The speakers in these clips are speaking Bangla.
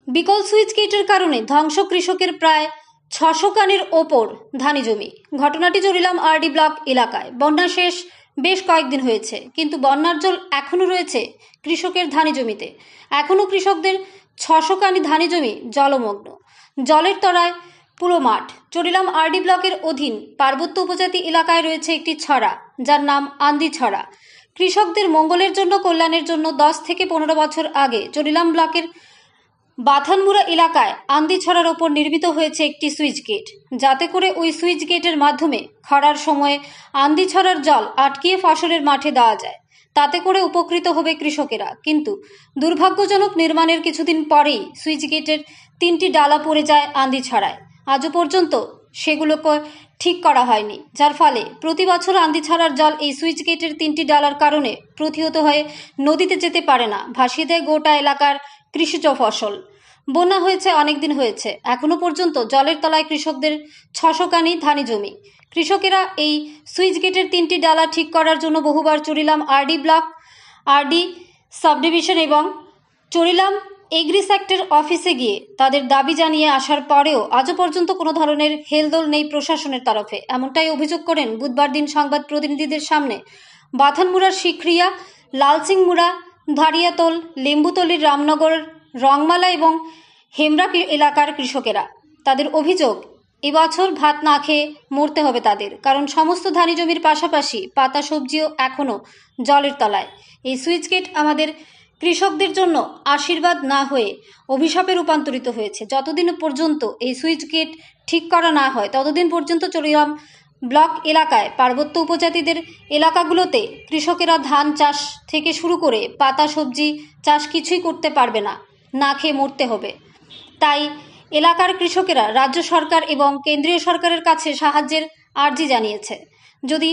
বিকল সুইচ গেটের কারণে ধ্বংস কৃষকের প্রায় ৬০০ কানের ওপর ধানি জমি। ঘটনাটি জড়িলাম আরডি ব্লক এলাকায়। বন্যা শেষ বেশ কয়েকদিন হয়েছে, কিন্তু বন্যার জল এখনও রয়েছে কৃষকের ধানি জমিতে। এখনও কৃষকদের ৬০০ কানি ধানি জমি জলমগ্ন, জলের তলায় পুরো মাঠ। চরিলাম আরডি ব্লকের অধীন পার্বত্য উপজাতি এলাকায় রয়েছে একটি ছড়া, যার নাম আন্দি ছড়া। কৃষকদের মঙ্গলের জন্য, কল্যাণের জন্য ১০ থেকে ১৫ বছর আগে চরিলাম ব্লকের বাথানমুড়া এলাকায় আন্দি ছড়ার ওপর নির্মিত হয়েছে একটি সুইচ গেট, যাতে করে ওই সুইচ গেটের মাধ্যমে খরার সময়ে আন্দি ছড়ার জল আটকিয়ে ফসলের মাঠে দেওয়া যায়। তাতে করে উপকৃত হবে কৃষকেরা। কিন্তু দুর্ভাগ্যজনক, নির্মাণের কিছুদিন পরেই সুইচ গেটের ৩টি ডালা পড়ে যায় আন্দি ছড়ায়। আজও পর্যন্ত সেগুলোকে ঠিক করা হয়নি, যার ফলে প্রতি বছর আন্দি ছড়ার জল এই সুইচ গেটের ৩টি ডালার কারণে প্রতিহত হয়ে নদীতে যেতে পারে না, ভাসিয়ে দেয় গোটা এলাকার কৃষিজ ফসল। বন্যা হয়েছে অনেক দিন হয়েছে, এখনো পর্যন্ত জলের তলায় কৃষকদের ৬০০ কানি ধানি জমি। কৃষকেরা এই সুইচ গেটের ৩টি ডালা ঠিক করার জন্য বহুবার Charilam RD block, RD subdivision এবং চরিলাম এগ্রি সেক্টর অফিসে গিয়ে তাদের দাবি জানিয়ে আসার পরেও আজও পর্যন্ত কোনো ধরনের হেলদোল নেই প্রশাসনের তরফে। এমনটাই অভিযোগ করেন বুধবার দিন সংবাদ প্রতিনিধিদের সামনে বাথানমুড়ার শিখরিয়া, লালসিংমুড়া, ধারিয়াতোল, লেম্বুতলির রামনগর, রংমালা এবং হেমরা এলাকার কৃষকেরা। তাদের অভিযোগ, এবছর ভাত না খেয়ে মরতে হবে তাদের, কারণ সমস্ত ধানি জমির পাশাপাশি পাতা সবজিও এখনও জলের তলায়। এই সুইচ গেট আমাদের কৃষকদের জন্য আশীর্বাদ না হয়ে অভিশাপে রূপান্তরিত হয়েছে। যতদিন পর্যন্ত এই সুইচ গেট ঠিক করা না হয়, ততদিন পর্যন্ত চরিলাম ব্লক এলাকায় পার্বত্য উপজাতিদের এলাকাগুলোতে কৃষকেরা ধান চাষ থেকে শুরু করে পাতা সবজি চাষ কিছুই করতে পারবে না, না খেয়ে মরতে হবে। তাই এলাকার কৃষকেরা রাজ্য সরকার এবং কেন্দ্রীয় সরকারের কাছে সাহায্যের আর্জি জানিয়েছে। যদি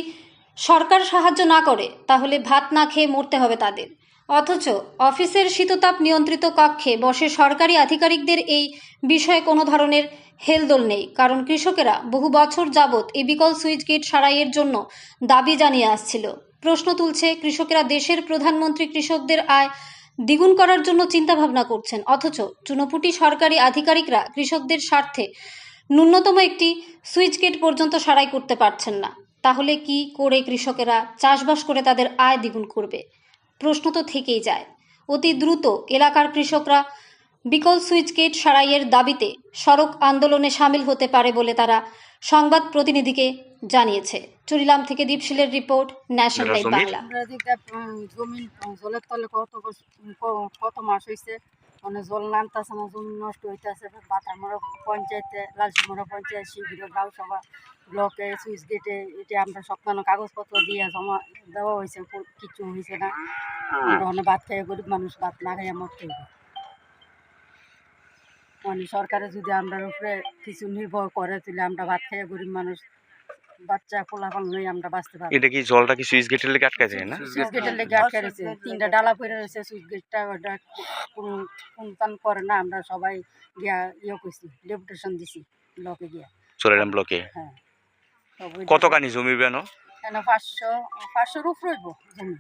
সরকার সাহায্য না করে, তাহলে ভাত না খেয়ে মরতে হবে তাদের। অথচ অফিসের শীততাপ নিয়ন্ত্রিত কক্ষে বসে সরকারি আধিকারিকদের এই বিষয়ে কোনো ধরনের হেলদোল নেই, কারণ কৃষকেরা বহু বছর যাবৎ এই বিকল সুইচ গেট সারাইয়ের জন্য দাবি জানিয়ে আসছিল। প্রশ্ন তুলছে, কৃষকেরা দেশের প্রধানমন্ত্রী কৃষকদের আয় দ্বিগুণ করার জন্য চিন্তাভাবনা করছেন, অথচ চুনোপুটি সরকারি আধিকারিকরা কৃষকদের স্বার্থে ন্যূনতম একটি সুইচ গেট পর্যন্ত সারাই করতে পারছেন না। তাহলে কি করে কৃষকেরা চাষবাস করে তাদের আয় দ্বিগুণ করবে? প্রশ্ন তো থেকেই যায়। অতি দ্রুত এলাকার কৃষকরা বিকল সুইচ গেট সারাইয়ের দাবিতে সড়ক আন্দোলনে সামিল হতে পারে বলে তারা সংবাদ প্রতিনিধিকে জানিয়েছে। চরিলাম থেকে দীপশিলের রিপোর্ট, ন্যাশনাল লাইভ বাংলা। জমি জলের তলে কত মাস হয়েছে, মানে জল নামতেছে না, জমি নষ্ট হইতেছে। বাতারমোড়া পঞ্চায়েতে, লালসিংমুড়া পঞ্চায়েত, শিবির গাঁও সভা, ব্লকে, সুইচ গেটে এটা আমরা সপ্তাহ কাগজপত্র দিয়ে জমা দেওয়া হয়েছে, কিছু হয়েছে না। আমরা ভাত খাইয়ে গরিব মানুষ ভাত না খাইয়া মরতে হবে। মানে সরকারে যদি আমরা উপরে কিছু নির্ভর করে, তাহলে আমরা ভাত খাইয়া গরিব মানুষ বাচ্চা পোলাপান হয়ে আমরা বাঁচতে পারবো। এটা কি জলটা কি সুইচ গেটের লেগে আটকে যায় না? সুইচ গেটের লেগে আটকে রয়েছে, 3টা ডালা পড়ে রয়েছে। সুইচ গেটটা ওটা কোন করে না, আমরা সবাই গিয়া করছি, ডেপুটেশন দিছি ব্লকে গিয়া। চরিলাম ব্লকে। হ্যাঁ, কত কানি জমি বেনো? 500-500 উপরে হইব জমি।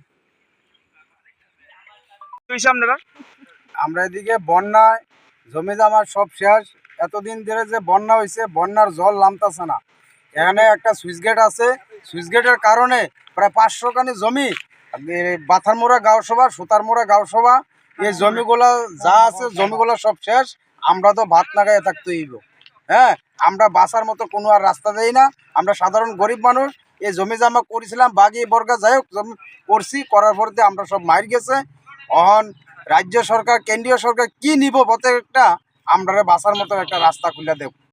আমরা এদিকে বন্যায় জমি জমা সব শেষ। এতদিন ধরে যে বন্যা হয়েছে, বন্যার জল নামতেছে না। এখানে একটা সুইচ গেট আছে, সুইচ গেটের কারণে প্রায় 500 কানি জমি, বাথারমোড়া গাঁও সভা, সুতারমোড়া গাঁও সভা, এই জমিগুলো যা আছে জমিগুলো সব শেষ। আমরা তো ভাত না খাইয়ে থাকতে হইব। হ্যাঁ, আমরা বাঁচার মতো কোনো আর রাস্তা দেই না। আমরা সাধারণ গরিব মানুষ, এই জমি জমা করেছিলাম বাগি বর্গা, যাই হোক জমি করছি, করার পর দিয়ে আমরা সব মার গেছে। অহন রাজ্য সরকার, কেন্দ্রীয় সরকার কি নিব প্রত্যেকটা, আমরা বাঁচার মতো একটা রাস্তা খুলে দেব।